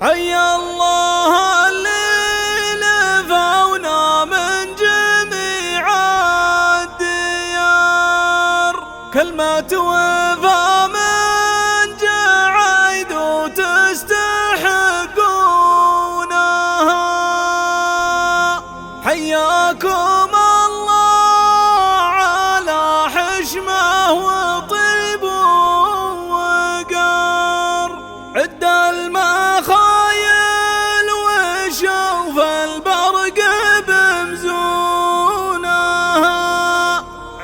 حيا الله اللي لفونا من جميع الديار، كلمة وفا من جعيد وتستحقونها. حياكم الله على حشمه وطيب ووقار، عد المخايل وشوف البرق بمزونها،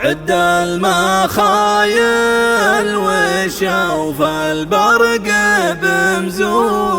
عد المخايل وشوف البرق بمزونها.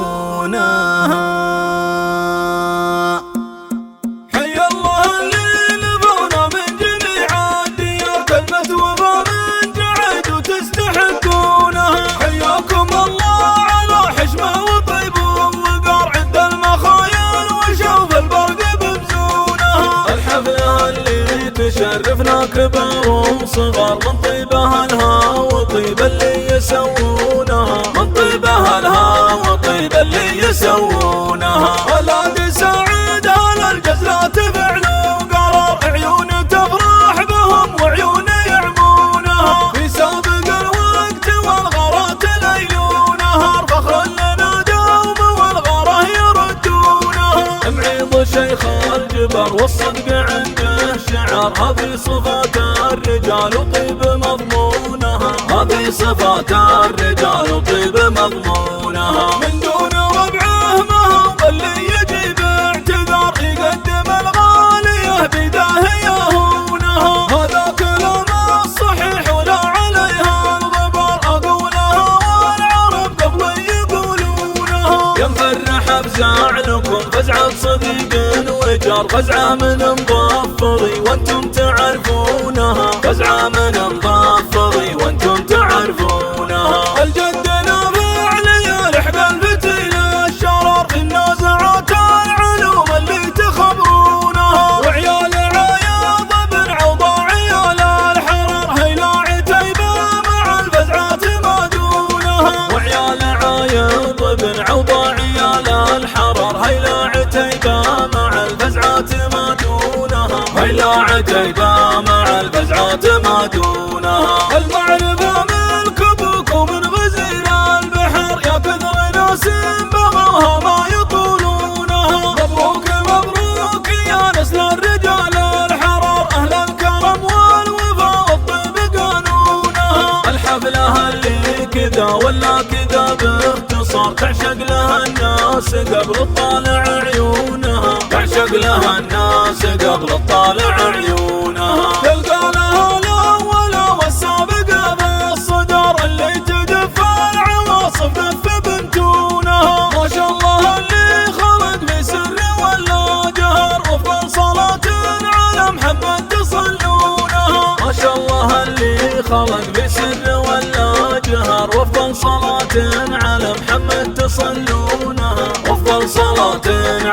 شرفنا كبار وصغار من طيبها لها وطيب اللي يسوونها، من طيبها لها وطيب اللي يسوونها. ولاد سعيد على الجزلات فعل وقرار، عيون تفرح بهم وعيون يعمونها، في سابق الوقت والغرات ليل ونهار، فخر لنا دوم والغره يردونها. معيض شيخ الجبر والصدق عنده شعر، هذه صفات الرجال وطيب مضمونها، هذه صفات الرجال وطيب مضمونها. من دون ربعه ما هو اللي يجيب اعتذار، يقدم الغاليه بداه يهونها. هذا كلام الصحيح ولا عليها الغبار، اقولها والعرب قبل يقولونها. يا مفرح بزعلكم فزعه صديق وجار، فزعه من مظفري وانتم تعرفونها، فزعه من مظفري وانتم تعرفونها. الجد نافع ليالح بالفتيل الشرر، النازعات العلوم اللي تخبرونها. وعيال عياض بن عوضة عيال الحرر، هيلا عتيبة مع الفزعات ما دونها. وعيال عياض بن عوضة عيال الحرر، هيلا عتيبة مع الفزعات ما دونها، هيلا عتيبة مع الفزعات ما دونها. المعرفة ملك ابوك ومن غزير البحر، يا كثر ناس بغوها ما يطولونها. مبروك مبروك يا نسل الرجال الحرار، اهل الكرم والوفا والطيب قانونها. الحفلة اللي كذا ولا كذا باختصار، تعشق لها الناس قبل الطالع عيونها، تعشق لها الناس قبل الطالع عيونها. تلقى لها الاول والسابق بالصدر، اللي تدفى العواصف دف بنتونها. ما شاء الله اللي خلق بسر ولا جهر، وافضل صلاة على محمد تصلونها. ما شاء الله اللي خلق بسر ولا جهر، وافضل صلاة على محمد تصلونها، وافضل صلاة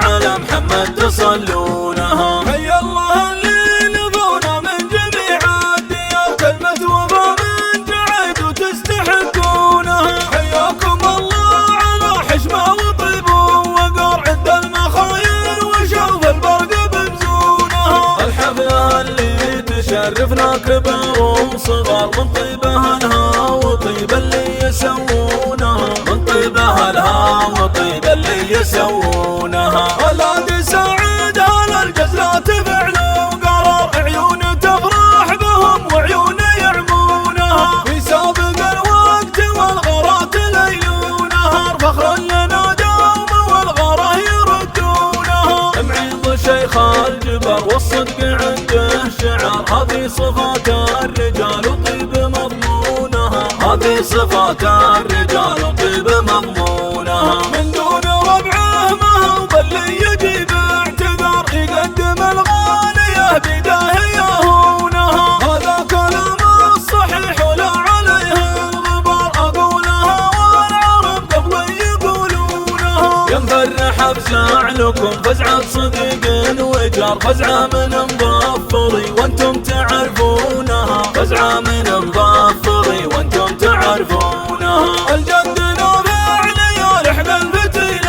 على محمد تصلونها. حيا الله اللي لفونا من جميع الديار، كلمة وفا من جعيد وتستحقونها. حياكم الله على حشمه وطيب ووقار، عد المخايل وشوف البرق بمزونها. الحفلة اللي تشرفنا كبار وصغار، من طيبها لها وطيب اللي يسوونها، من طيبها لها وطيب اللي يسوونها. ولاد سعيد على الجزلات فعل وقرار، عيون تفرح بهم وعيون يعمونها، في سابق الوقت والغرات ليل ونهار، فخر لنا دوم والغره يردونها. معيض شيخ الجبر والصدق عنده شعر، هذه صفات الرجال وطيب مضمونها، هذه صفات الرجال وطيب مضمونها. من دون ربعه ما هو اللي يجيب اعتذار، يقدم الغاليه بداه يهونها. هذا كلام الصحيح ولا عليها الغبار، اقولها والعرب قبل يقولونها. يا مفرح بزعلكم فزعه صديق وجار، فزعه من مظفري وانتم تعرفونها، فزعه من مظفري وانتم تعرفونها. الجد نافع ليالح بالفتيل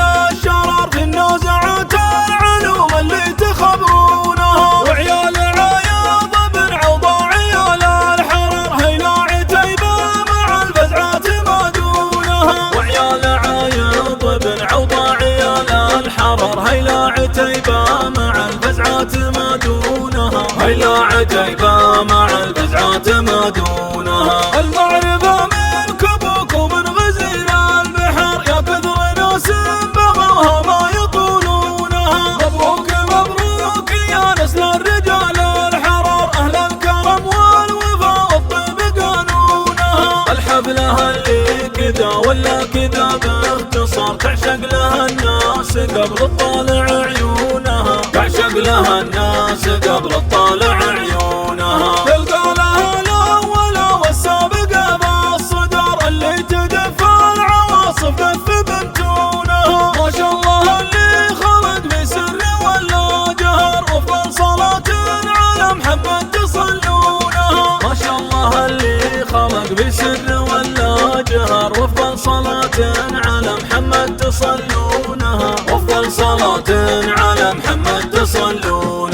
هيلا عجيبة مع البزعات ما دونها. المعرفة من كبوك ومن غزير البحر، يا كثر ناس بغوها ما يطولونها. مبروك مبروك يا نسل الرجال الحرار، أهل الكرم والوفا والطيب قانونها. الحفلة اللي كذا ولا كذا باختصار، تعشق لها الناس قبل الطالع عيونها. تعشق لها الناس قبل الطالع عيونها. تلقى لها الأولى والسابقة بالصدر، اللي تدفى العواصف دف بنتونها. ما شاء الله اللي خلق بسر ولا جهر، وافضل صلاة على محمد تصلونها. ما شاء الله اللي خلق بسر ولا جهر، وافضل صلاة على محمد تصلونها. وافضل صلاة على محمد تصلونها.